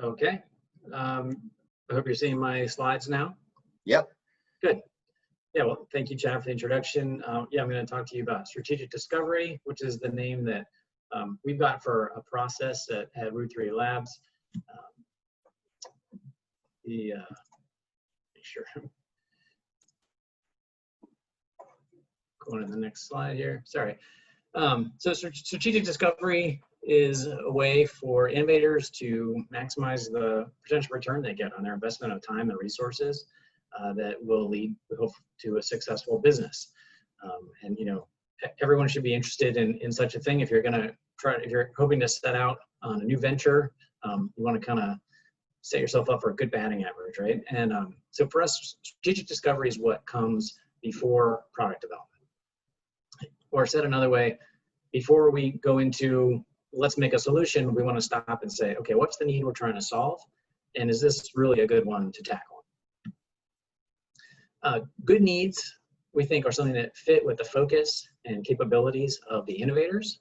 Okay. I hope you're seeing my slides now. Yep. Good. Yeah, well, thank you, Chad, for the introduction. Yeah, I'm going to talk to you about strategic discovery, which is the name that we've got for a process at Route 3 Labs. Make sure I'm going to the next slide here. Sorry. So strategic discovery is a way for innovators to maximize the potential return they get on their investment of time and resources that will lead, we hope, to a successful business. And you know, everyone should be interested in such a thing. If you're if you're hoping to set out on a new venture, you want to kind of set yourself up for a good batting average, right? And so for us, strategic discovery is what comes before product development. Or said another way, before we go into let's make a solution, we want to stop and say, okay, what's the need we're trying to solve? And is this really a good one to tackle? Good needs, we think, are something that fit with the focus and capabilities of the innovators.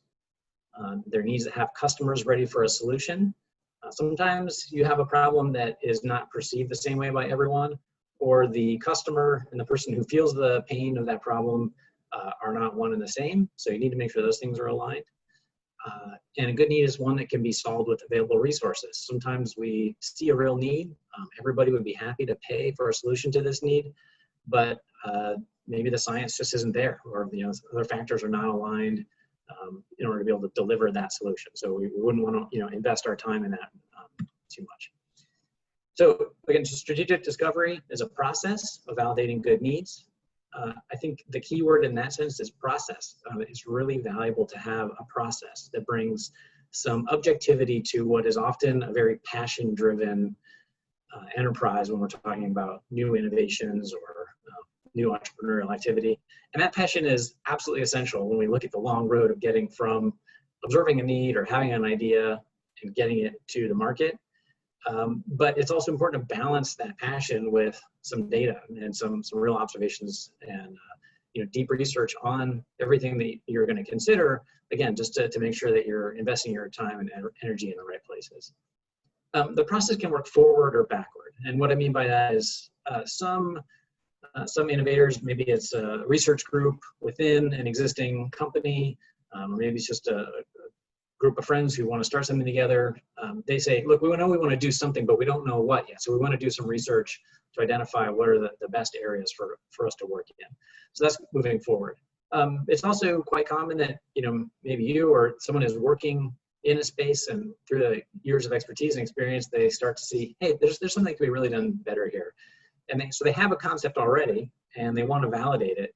Their needs that have customers ready for a solution. Sometimes you have a problem that is not perceived the same way by everyone, or the customer and the person who feels the pain of that problem are not one and the same. So you need to make sure those things are aligned. And a good need is one that can be solved with available resources. Sometimes we see a real need. Everybody would be happy to pay for a solution to this need, but maybe the science just isn't there, or other factors are not aligned in order to be able to deliver that solution. So we wouldn't want to invest our time in that too much. So again, strategic discovery is a process of validating good needs. I think the key word in that sense is process. It's really valuable to have a process that brings some objectivity to what is often a very passion-driven enterprise when we're talking about new innovations or new entrepreneurial activity. And that passion is absolutely essential when we look at the long road of getting from observing a need or having an idea and getting it to the market. But it's also important to balance that passion with some data and some real observations and deep research on everything that you're going to consider, again, just to make sure that you're investing your time and energy in the right places. The process can work forward or backward. And what I mean by that is some innovators, maybe it's a research group within an existing company, or maybe it's just a group of friends who want to start something together. They say, look, we know we want to do something, but we don't know what yet. So we want to do some research to identify what are the best areas for us to work in. So that's moving forward. It's also quite common that, maybe you or someone is working in a space, and through the years of expertise and experience, they start to see, hey, there's something that could be really done better here. And so they have a concept already, and they want to validate it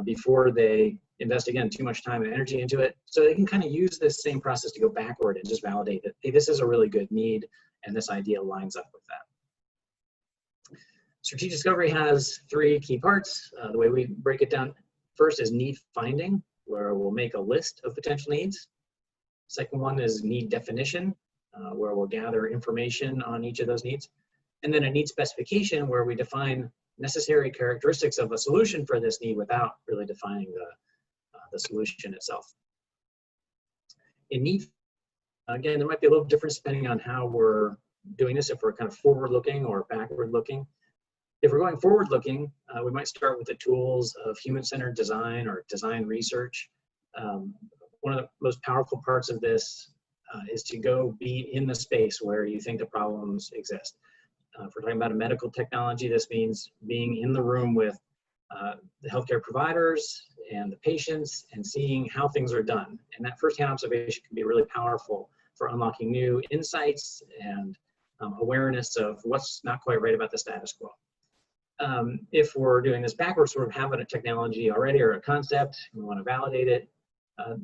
before they invest, again, too much time and energy into it. So they can kind of use this same process to go backward and just validate that, hey, this is a really good need, and this idea lines up with that. Strategic discovery has three key parts. The way we break it down, first is need finding, where we'll make a list of potential needs. Second one is need definition, where we'll gather information on each of those needs. And then a need specification, where we define necessary characteristics of a solution for this need without really defining the solution itself. In need, again, there might be a little difference depending on how we're doing this, if we're kind of forward-looking or backward-looking. If we're going forward-looking, we might start with the tools of human-centered design or design research. One of the most powerful parts of this is to go be in the space where you think the problems exist. If we're talking about a medical technology, this means being in the room with the healthcare providers and the patients and seeing how things are done. And that firsthand observation can be really powerful for unlocking new insights and awareness of what's not quite right about the status quo. If we're doing this backwards, sort of having a technology already or a concept, we want to validate it,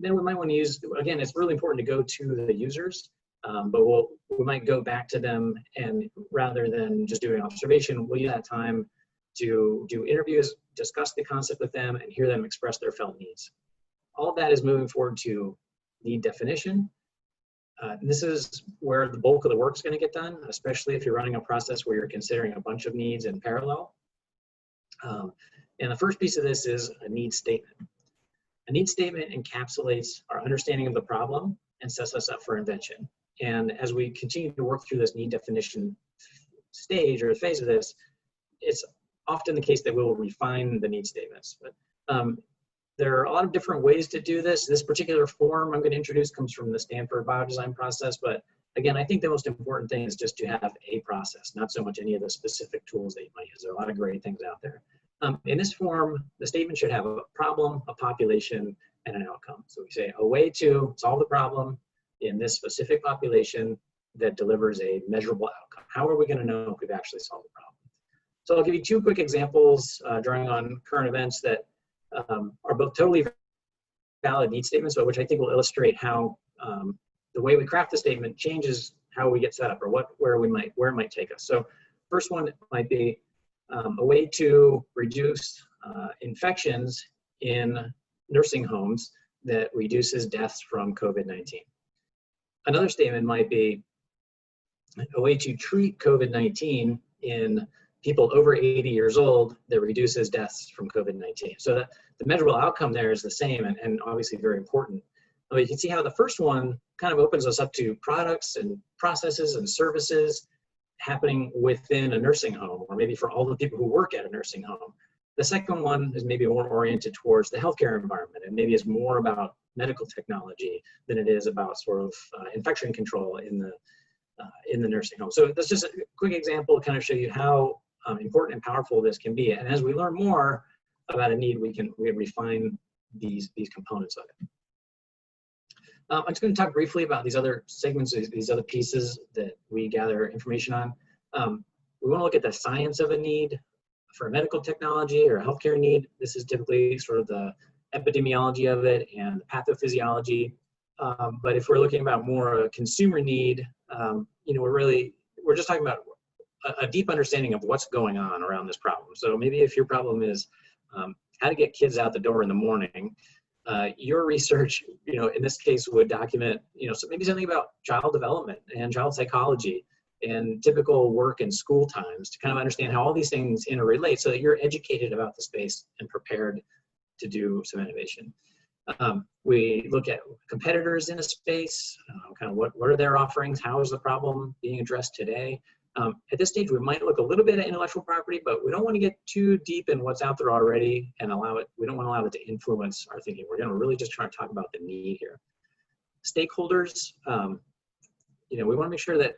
then we might want to use, again, it's really important to go to the users, but we might go back to them, and rather than just doing observation, we'll use that time to do interviews, discuss the concept with them, and hear them express their felt needs. All of that is moving forward to need definition. This is where the bulk of the work is going to get done, especially if you're running a process where you're considering a bunch of needs in parallel. And the first piece of this is a need statement. A need statement encapsulates our understanding of the problem and sets us up for invention. And as we continue to work through this need definition stage or phase of this, it's often the case that we'll refine the need statements. But there are a lot of different ways to do this. This particular form I'm going to introduce comes from the Stanford biodesign process. But again, I think the most important thing is just to have a process, not so much any of the specific tools that you might use. There are a lot of great things out there. In this form, the statement should have a problem, a population, and an outcome. So we say a way to solve the problem in this specific population that delivers a measurable outcome. How are we going to know if we've actually solved the problem? So I'll give you two quick examples drawing on current events that are both totally valid need statements, but which I think will illustrate how the way we craft the statement changes how we get set up, or where it might take us. So first one might be a way to reduce infections in nursing homes that reduces deaths from COVID-19. Another statement might be a way to treat COVID-19 in people over 80 years old that reduces deaths from COVID-19. So the measurable outcome there is the same and obviously very important. You can see how the first one kind of opens us up to products and processes and services happening within a nursing home, or maybe for all the people who work at a nursing home. The second one is maybe more oriented towards the healthcare environment, and maybe is more about medical technology than it is about sort of infection control in the nursing home. So that's just a quick example to kind of show you how important and powerful this can be. And as we learn more about a need, we refine these components of it. I'm just going to talk briefly about these other segments, these other pieces that we gather information on. We want to look at the science of a need for a medical technology or a healthcare need. This is typically sort of the epidemiology of it and the pathophysiology. But if we're looking about more a consumer need, we're just talking about a deep understanding of what's going on around this problem. So maybe if your problem is how to get kids out the door in the morning, your research, in this case would document, so maybe something about child development and child psychology and typical work and school times to kind of understand how all these things interrelate so that you're educated about the space and prepared to do some innovation. We look at competitors in a space, kind of what are their offerings, how is the problem being addressed today. At this stage, we might look a little bit at intellectual property, but we don't want to get too deep in what's out there already and we don't want to allow it to influence our thinking. We're going to really just try to talk about the need here. Stakeholders, we want to make sure that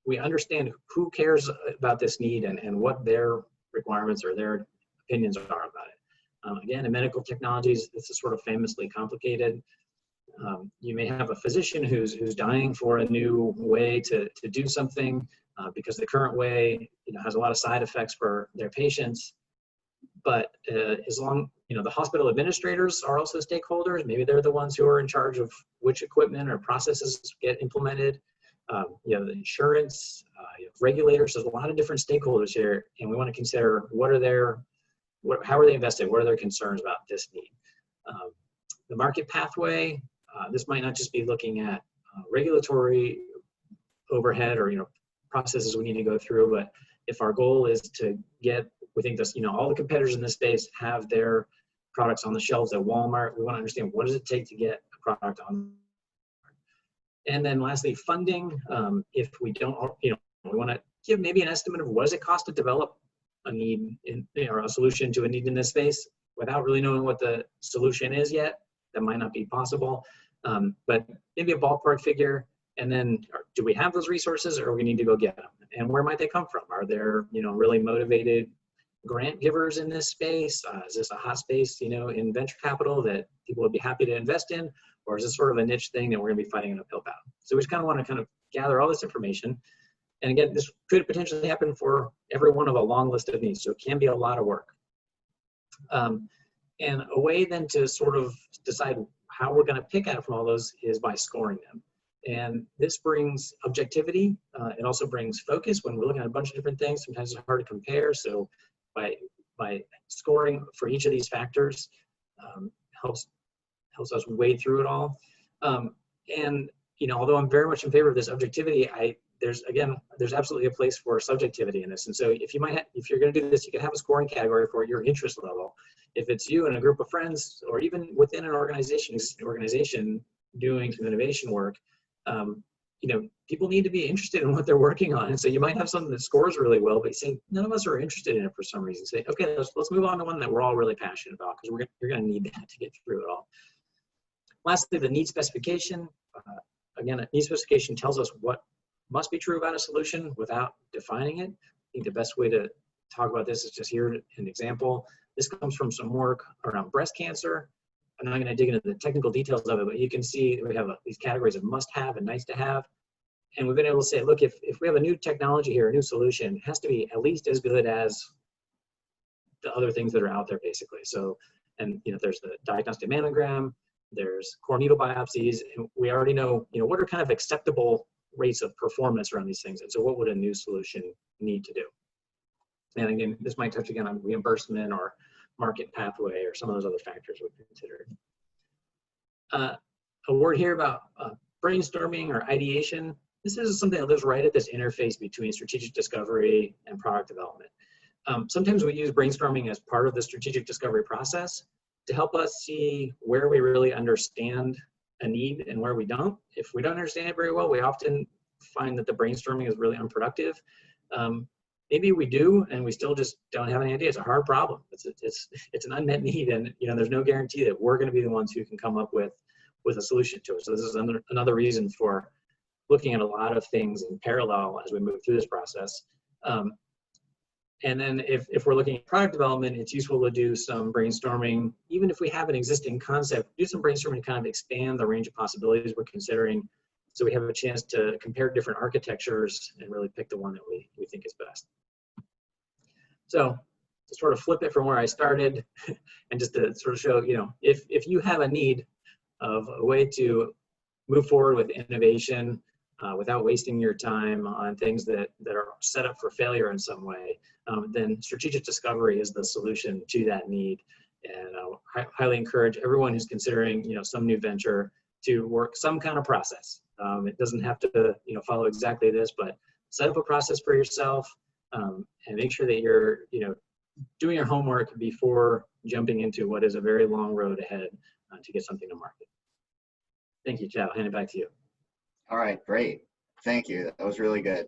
we understand who cares about this need and what their requirements or their opinions are about it. Again, in medical technologies, this is sort of famously complicated. You may have a physician who's dying for a new way to do something because the current way has a lot of side effects for their patients. But as long, the hospital administrators are also stakeholders. Maybe they're the ones who are in charge of which equipment or processes get implemented. The insurance, regulators. There's a lot of different stakeholders here, and we want to consider how are they invested? What are their concerns about this need? The market pathway. This might not just be looking at regulatory overhead or processes we need to go through, but if our goal is to get, we think this, all the competitors in this space have their products on the shelves at Walmart. We want to understand what does it take to get a product on. And then lastly, funding. If we don't, we want to give maybe an estimate of what does it cost to develop a need or a solution to a need in this space without really knowing what the solution is yet. That might not be possible, but maybe a ballpark figure. And then, do we have those resources, or we need to go get them? And where might they come from? Are there, really motivated grant givers in this space? Is this a hot space, in venture capital that people would be happy to invest in, or is this sort of a niche thing that we're going to be fighting an uphill battle? So we just kind of want to gather all this information. And again, this could potentially happen for every one of a long list of needs, so it can be a lot of work. And a way then to sort of decide how we're going to pick out from all those is by scoring them. And this brings objectivity. It also brings focus when we're looking at a bunch of different things. Sometimes it's hard to compare. So by scoring for each of these factors helps us wade through it all. And although I'm very much in favor of this objectivity, there's absolutely a place for subjectivity in this. And so if you're going to do this, you can have a scoring category for your interest level. If it's you and a group of friends, or even within an organization doing some innovation work, people need to be interested in what they're working on. And so you might have something that scores really well, but you say, none of us are interested in it for some reason. Say, okay, let's move on to one that we're all really passionate about, because you're going to need that to get through it all. Lastly, the need specification. Again, a need specification tells us what must be true about a solution without defining it. I think the best way to talk about this is just here an example. This comes from some work around breast cancer. I'm not going to dig into the technical details of it, but you can see we have these categories of must have and nice to have. And we've been able to say, look, if we have a new technology here, a new solution, it has to be at least as good as the other things that are out there, basically. So, and there's the diagnostic mammogram, there's core needle biopsies, and we already know, what are kind of acceptable rates of performance around these things. And so what would a new solution need to do? And again, this might touch again on reimbursement or market pathway or some of those other factors we've considered. A word here about brainstorming or ideation. This is something that lives right at this interface between strategic discovery and product development. Sometimes we use brainstorming as part of the strategic discovery process to help us see where we really understand a need and where we don't. If we don't understand it very well, we often find that the brainstorming is really unproductive. Maybe we do, and we still just don't have any idea. It's a hard problem. It's an unmet need, and there's no guarantee that we're going to be the ones who can come up with a solution to it. So this is another reason for looking at a lot of things in parallel as we move through this process. And then if we're looking at product development, it's useful to do some brainstorming. Even if we have an existing concept, do some brainstorming to kind of expand the range of possibilities we're considering, so we have a chance to compare different architectures and really pick the one that we think is best. So to sort of flip it from where I started, and just to sort of show, if you have a need of a way to move forward with innovation without wasting your time on things that are set up for failure in some way, then strategic discovery is the solution to that need. And I highly encourage everyone who's considering, some new venture to work some kind of process. It doesn't have to, follow exactly this, but set up a process for yourself, and make sure that you're, doing your homework before jumping into what is a very long road ahead to get something to market. Thank you, Chad. I'll hand it back to you. All right, great. Thank you. That was really good.